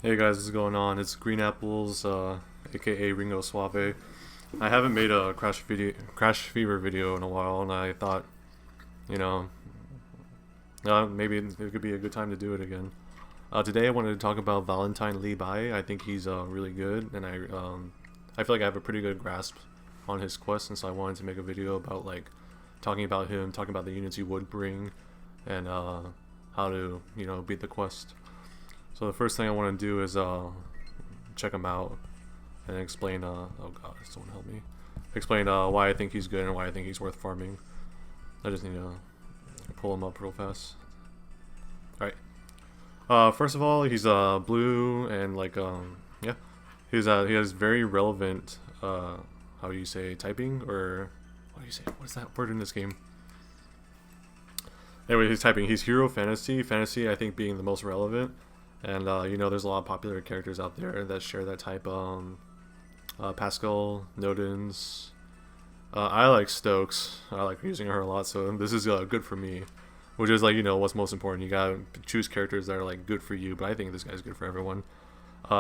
Hey guys, what's going on? It's Green Apples, aka Ringo Suave. I haven't made a Crash Fever video in a while, and I thought, you know, maybe it could be a good time to do it again. Today I wanted to talk about Valentine Lee Bai. I think he's really good, and I feel like I have a pretty good grasp on his quest, and so I wanted to make a video about like talking about him, talking about the units he would bring, and how to beat the quest. So the first thing I want to do is check him out and explain. Oh god, someone help me! Explain why I think he's good and why I think he's worth farming. I just need to pull him up real fast. All right. First of all, he's blue and like yeah, he has very relevant how do you say typing, or what do you say? What is that word in this game? Anyway, he's typing. He's hero fantasy. Fantasy, I think, being the most relevant. And there's a lot of popular characters out there that share that type. Pascal, Nodens. I like Stokes. I like using her a lot, so this is good for me. Which is like what's most important. You gotta choose characters that are like good for you. But I think this guy's good for everyone.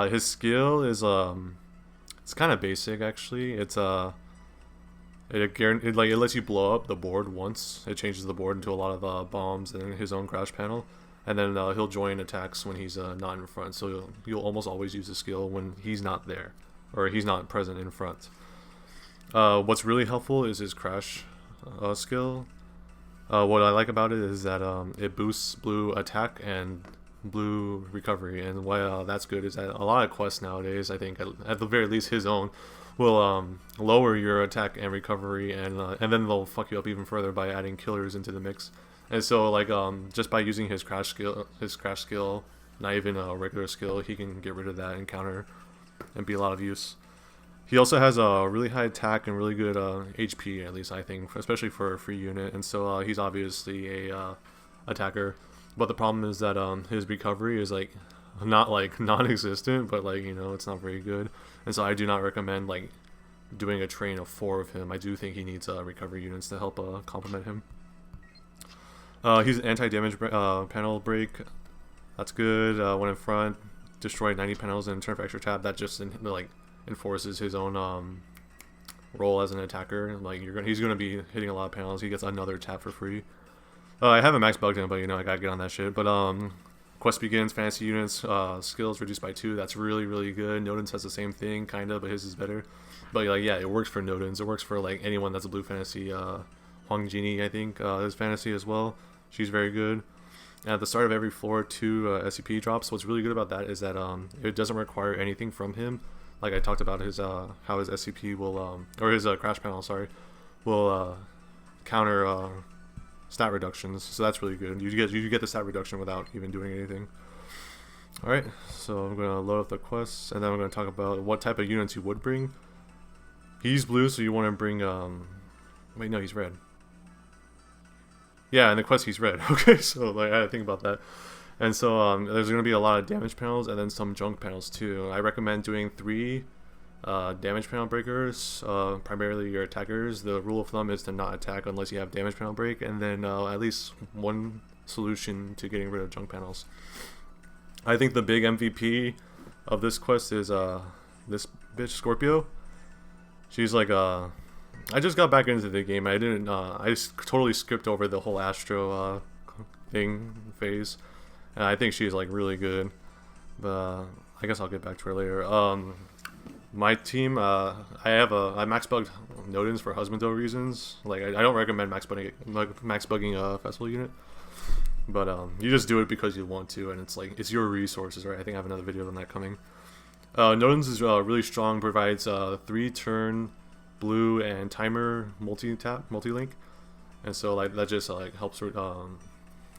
His skill is it's kind of basic actually. It lets you blow up the board once. It changes the board into a lot of bombs and his own crash panel. And then he'll join attacks when he's not in front. So you'll almost always use the skill when he's not there, or he's not present in front. What's really helpful is his crash skill. What I like about it is that it boosts blue attack and blue recovery. And why that's good is that a lot of quests nowadays, I think, at the very least his own, will lower your attack and recovery, and then they'll fuck you up even further by adding killers into the mix. And so like just by using his crash skill, not even a regular skill, he can get rid of that and counter and be a lot of use. He also has a really high attack and really good HP, at least I think, especially for a free unit. And so he's obviously a attacker, but the problem is that his recovery is like not like non-existent, but like it's not very good. And so I do not recommend like doing a train of 4 of him. I do think he needs recovery units to help complement him. He's an anti-damage panel break. That's good. When in front, destroy 90 panels and turn for extra tap. That just enforces his own role as an attacker. Like he's gonna be hitting a lot of panels. He gets another tap for free. I haven't max bugged him, but I gotta get on that shit. But quest begins. Fantasy units skills reduced by 2. That's really good. Nodens has the same thing, kinda, but his is better. But like yeah, it works for Nodens. It works for like anyone that's a blue fantasy. Huang Jini, I think, is fantasy as well. She's very good. And at the start of every floor, 2 SCP drops. What's really good about that is that it doesn't require anything from him. Like I talked about his how his SCP will or his crash panel, sorry, will counter stat reductions. So that's really good. You get the stat reduction without even doing anything. All right, so I'm gonna load up the quests, and then I'm gonna talk about what type of units you would bring. He's blue, so you want to bring wait, no, he's red. Yeah, in the quest he's red. Okay, so like I had to think about that. And so there's going to be a lot of damage panels and then some junk panels too. I recommend doing 3 damage panel breakers, primarily your attackers. The rule of thumb is to not attack unless you have damage panel break, and then at least 1 solution to getting rid of junk panels. I think the big MVP of this quest is this bitch Scorpio. She's like I just got back into the game. I didn't. I totally skipped over the whole Astro phase, and I think she's like really good. But I guess I'll get back to her later. My team, I max bugged Nodens for husbando reasons. Like I don't recommend max bugging a festival unit, but you just do it because you want to, and it's your resources, right? I think I have another video on that coming. Nodens is really strong. Provides 3-turn blue and timer multi-link, and so like that just like helps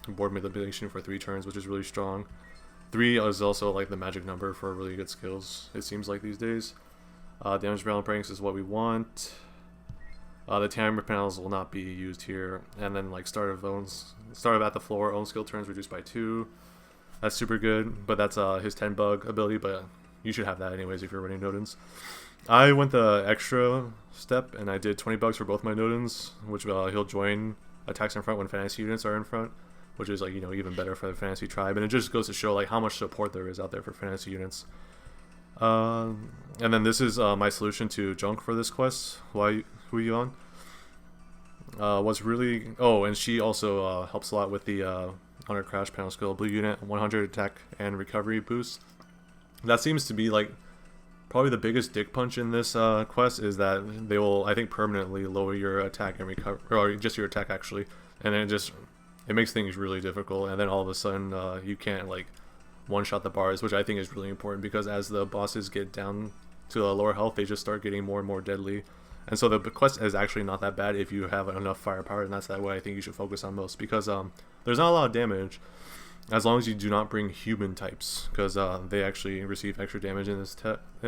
board manipulation for 3 turns, which is really strong. 3 is also like the magic number for really good skills, it seems like these days. Damage panel pranks is what we want. The timer panels will not be used here, and then like start of at the floor, own skill turns reduced by 2. That's super good, but that's his 10 bug ability, but you should have that anyways if you're running Nodens. I went the extra step and I did 20 bugs for both my Nodens, which he'll join attacks in front when fantasy units are in front, which is like, you know, even better for the fantasy tribe. And it just goes to show like how much support there is out there for fantasy units. And then this is my solution to junk for this quest. Who are you on? What's really... Oh, and she also helps a lot with the on her crash panel skill. Blue unit, 100 attack and recovery boost. That seems to be like probably the biggest dick punch in this quest, is that they will, I think, permanently lower your attack and recover, or just your attack actually, and then it makes things really difficult. And then all of a sudden you can't like one-shot the bars, which I think is really important, because as the bosses get down to a lower health, they just start getting more and more deadly. And so the quest is actually not that bad if you have enough firepower, and that's that way I think you should focus on most, because there's not a lot of damage as long as you do not bring human types, because they actually receive extra damage in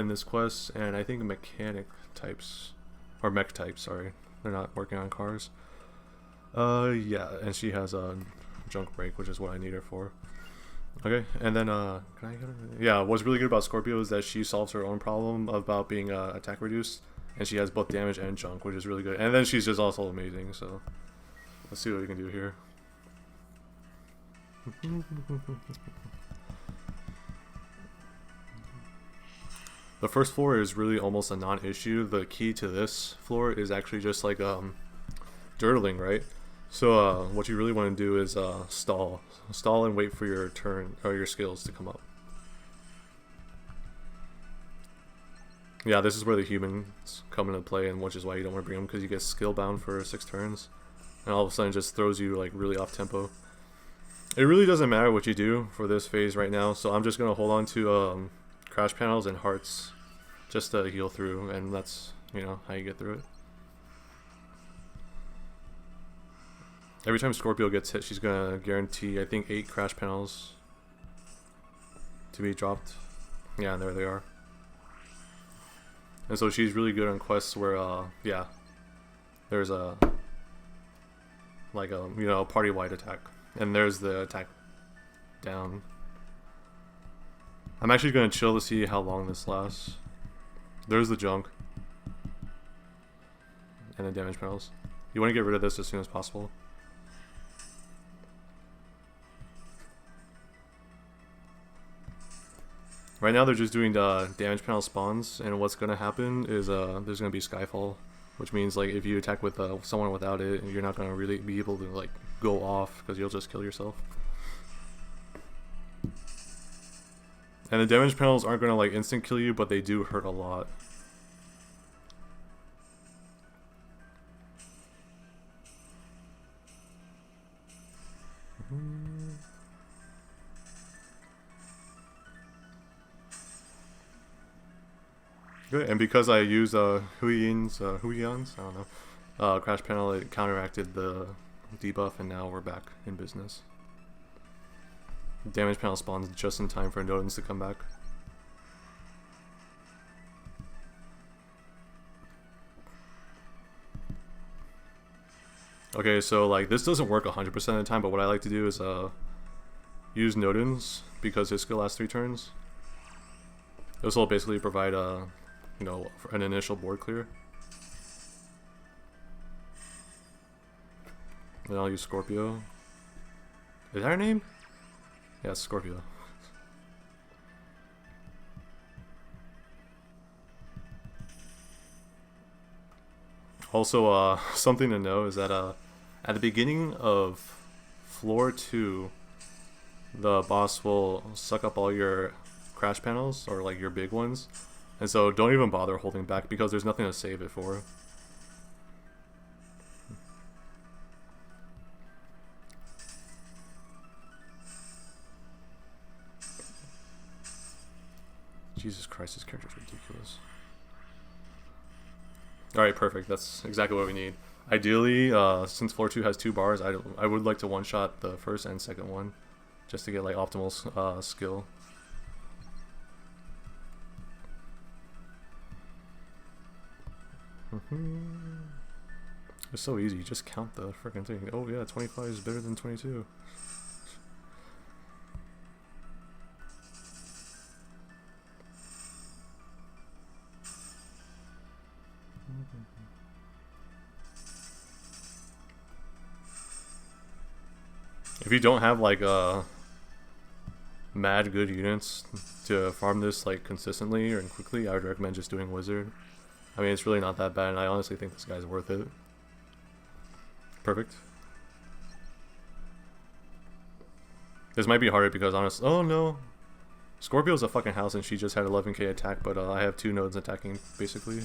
this quest. And I think mechanic types, or mech types, sorry, they're not working on cars. Yeah, and she has a junk break, which is what I need her for. Okay, and then can I get her? Yeah, what's really good about Scorpio is that she solves her own problem about being attack reduced, and she has both damage and junk, which is really good. And then she's just also amazing. So let's see what we can do here. The first floor is really almost a non-issue. The key to this floor is actually just like dirtling, right? So what you really want to do is stall and wait for your turn or your skills to come up. Yeah, this is where the humans come into play, and which is why you don't want to bring them, because you get skill bound for 6 turns, and all of a sudden it just throws you like really off tempo. It really doesn't matter what you do for this phase right now, so I'm just gonna hold on to crash panels and hearts just to heal through, and that's, you know, how you get through it. Every time Scorpio gets hit, she's gonna guarantee, I think, 8 crash panels to be dropped. Yeah, and there they are. And so she's really good on quests where, yeah, there's a, like a, you know, party-wide attack. And there's the attack down. I'm actually going to chill to see how long this lasts. There's the junk. And the damage panels. You want to get rid of this as soon as possible. Right now they're just doing the damage panel spawns, and what's going to happen is there's going to be Skyfall, which means like if you attack with someone without it, you're not going to really be able to like go off, because you'll just kill yourself. And the damage panels aren't going to like instant kill you, but they do hurt a lot. Good, and because I used Huyans, I don't know, crash panel, it counteracted the debuff, and now we're back in business. Damage panel spawns just in time for Nodens to come back. Okay, so like this doesn't work 100% of the time, but what I like to do is use Nodens, because his skill lasts 3 turns. This will basically provide you know, an initial board clear. Then I'll use Scorpio. Is that her name? Yeah, it's Scorpio. Also, something to know is that at the beginning of floor 2, the boss will suck up all your crash panels, or like your big ones. And so don't even bother holding back, because there's nothing to save it for. Jesus Christ, this character's ridiculous. Alright, perfect. That's exactly what we need. Ideally, since floor 2 has 2 bars, I would like to one-shot the first and second one, just to get like optimal skill. It's so easy, you just count the freaking thing. Oh yeah, 25 is better than 22. If you don't have like mad good units to farm this like consistently or quickly, I would recommend just doing wizard. I mean, it's really not that bad, and I honestly think this guy's worth it. Perfect. This might be harder because honestly, oh no, Scorpio's a fucking house and she just had 11k attack, but I have 2 nodes attacking basically.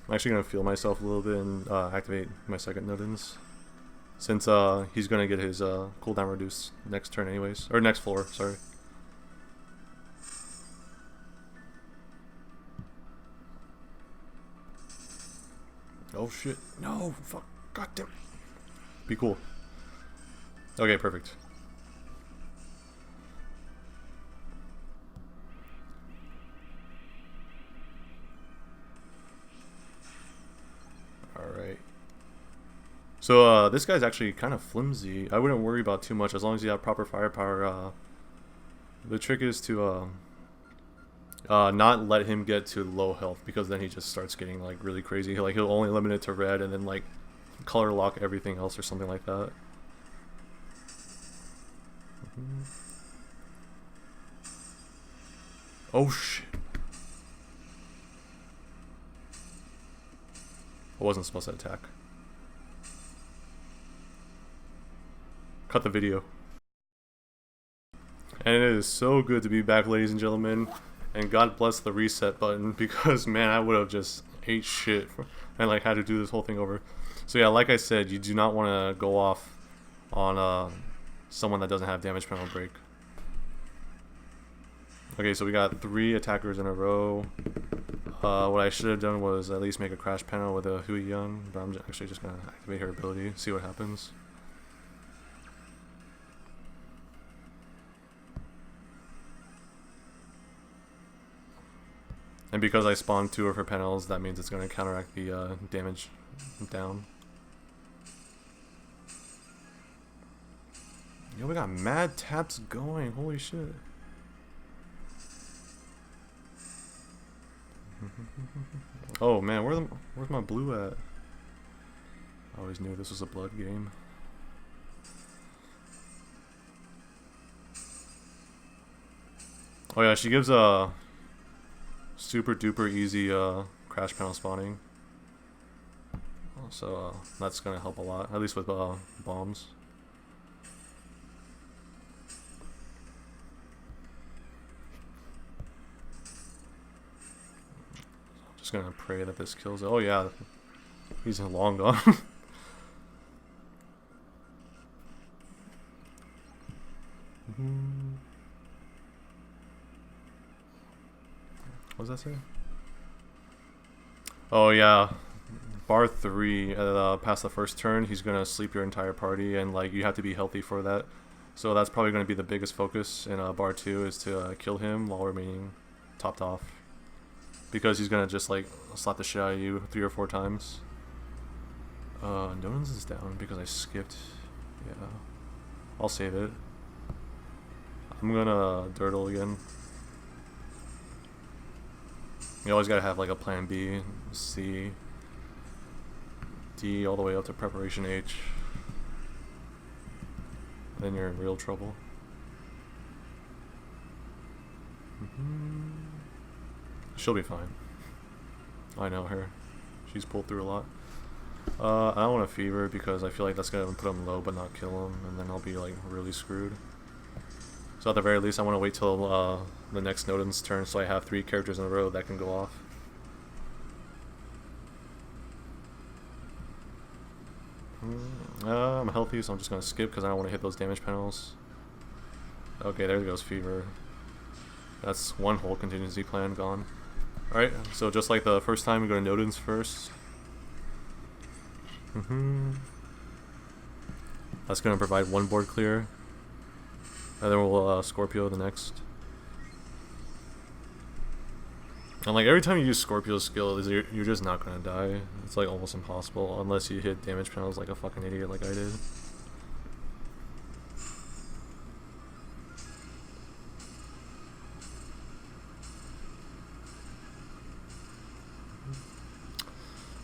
I'm actually gonna feel myself a little bit and activate my second Nodens, since he's gonna get his cooldown reduced next turn anyways, or next floor. Sorry. Oh shit! No, fuck! God damn! Be cool. Okay, perfect. Alright. So, this guy's actually kind of flimsy. I wouldn't worry about too much as long as you have proper firepower. The trick is to not let him get to low health, because then he just starts getting like really crazy. Like he'll only limit it to red and then like color lock everything else or something like that. Oh shit. I wasn't supposed to attack. Cut the video. And it is so good to be back, ladies and gentlemen. And God bless the reset button, because man, I would have just ate shit and like had to do this whole thing over. So yeah, like I said, you do not want to go off on someone that doesn't have damage panel break. Okay, so we got 3 attackers in a row. What I should have done was at least make a crash panel with a Hui Yun, but I'm actually just gonna activate her ability, see what happens. And because I spawned 2 of her panels, that means it's going to counteract the damage down. Yo, we got mad taps going. Holy shit. Oh man, where's my blue at? I always knew this was a blood game. Oh yeah, she gives a super duper easy crash panel spawning. So that's gonna help a lot, at least with bombs. Just gonna pray that this kills it. Oh yeah, he's long gone. What does that say? Oh yeah, bar 3, past the first turn, he's gonna sleep your entire party, and like you have to be healthy for that. So that's probably gonna be the biggest focus in bar 2, is to kill him while remaining topped off, because he's gonna just like slap the shit out of you 3 or 4 times. Nodens is down because I skipped. Yeah, I'll save it. I'm gonna dirtle again. You always gotta have like a plan B, C, D, all the way up to preparation H. Then you're in real trouble. She'll be fine. I know her. She's pulled through a lot. I don't want to fever because I feel like that's gonna put him low but not kill him, and then I'll be like really screwed. So at the very least, I want to wait till the next Nodens turn, so I have 3 characters in a row that can go off. I'm healthy, so I'm just going to skip because I don't want to hit those damage panels. Okay, there goes Fever. That's one whole contingency plan gone. Alright, so just like the first time, we go to Nodens first. That's going to provide 1 board clear. And then we'll Scorpio the next. And like every time you use Scorpio's skill, you're just not gonna die. It's like almost impossible unless you hit damage panels like a fucking idiot like I did.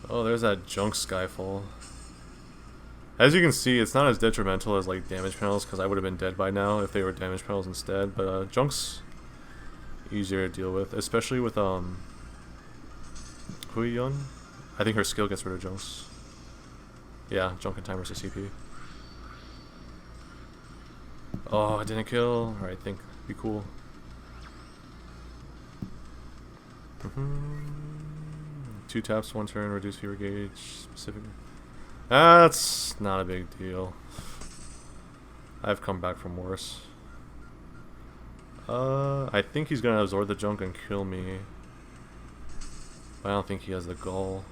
Oh, there's that junk Skyfall. As you can see, it's not as detrimental as like damage panels because I would have been dead by now if they were damage panels instead. But junk's easier to deal with, especially with Huiyun. I think her skill gets rid of junks. Yeah, junk and timers to CP. Oh, I didn't kill. Alright, think. Be cool. Two taps, one turn, reduce fewer gauge. Specific. That's not a big deal. I've come back from worse. I think he's gonna absorb the junk and kill me. But I don't think he has the gall.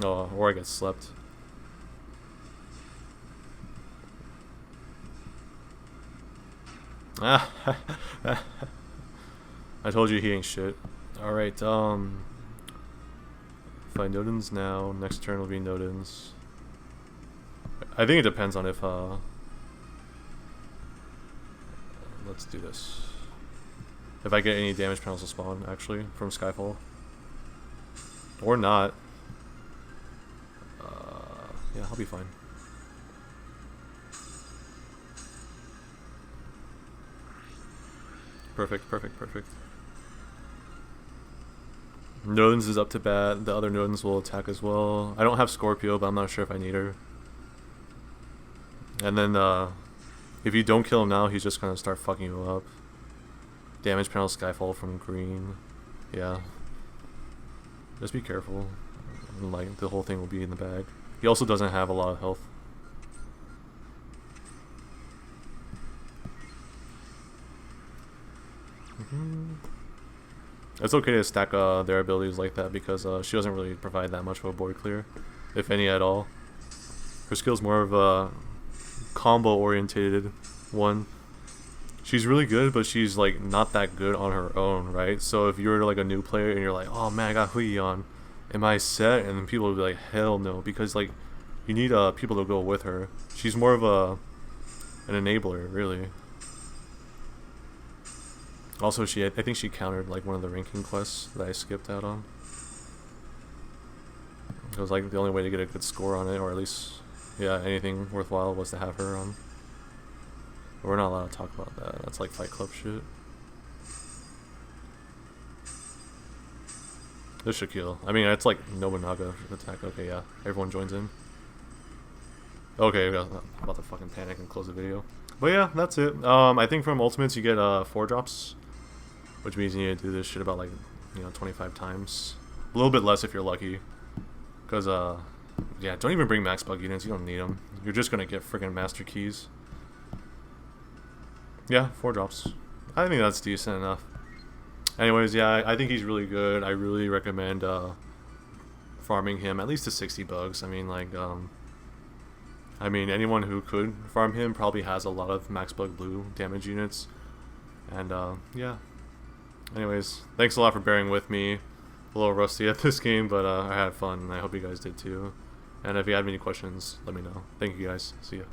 Oh, or I get slept. I told you he ain't shit. Alright, find Nodens now. Next turn will be Nodens. I think it depends on if, let's do this. If I get any damage panels to spawn, actually, from Skyfall. Or not. Yeah, I'll be fine. Perfect, perfect, perfect. Nodens is up to bat. The other Nodens will attack as well. I don't have Scorpio, but I'm not sure if I need her. And then, if you don't kill him now, he's just gonna start fucking you up. Damage panel Skyfall from green. Yeah. Just be careful. Like, the whole thing will be in the bag. He also doesn't have a lot of health. It's okay to stack their abilities like that because she doesn't really provide that much of a board clear, if any at all. Her skill's more of a combo orientated one. She's really good, but she's like not that good on her own, right? So if you're like a new player and you're like, oh man, I got Huiyun, am I set? And then people will be like, hell no, because like you need people to go with her. She's more of an enabler, really. Also, I think she countered like one of the ranking quests that I skipped out on. It was like the only way to get a good score on it, or at least, yeah, anything worthwhile was to have her on. But we're not allowed to talk about that. That's like Fight Club shit. This should kill. I mean, it's like Nobunaga attack. Okay, yeah, everyone joins in. Okay, I'm about to fucking panic and close the video. But yeah, that's it. I think from Ultimates you get 4 drops. Which means you need to do this shit about like, 25 times. A little bit less if you're lucky. Because, yeah, don't even bring max bug units. You don't need them. You're just going to get freaking master keys. Yeah, 4 drops. I think that's decent enough. Anyways, yeah, I think he's really good. I really recommend farming him at least to 60 bugs. I mean, like, anyone who could farm him probably has a lot of max bug blue damage units. And, yeah. Anyways, thanks a lot for bearing with me. A little rusty at this game, but I had fun, and I hope you guys did too. And if you have any questions, let me know. Thank you guys. See ya.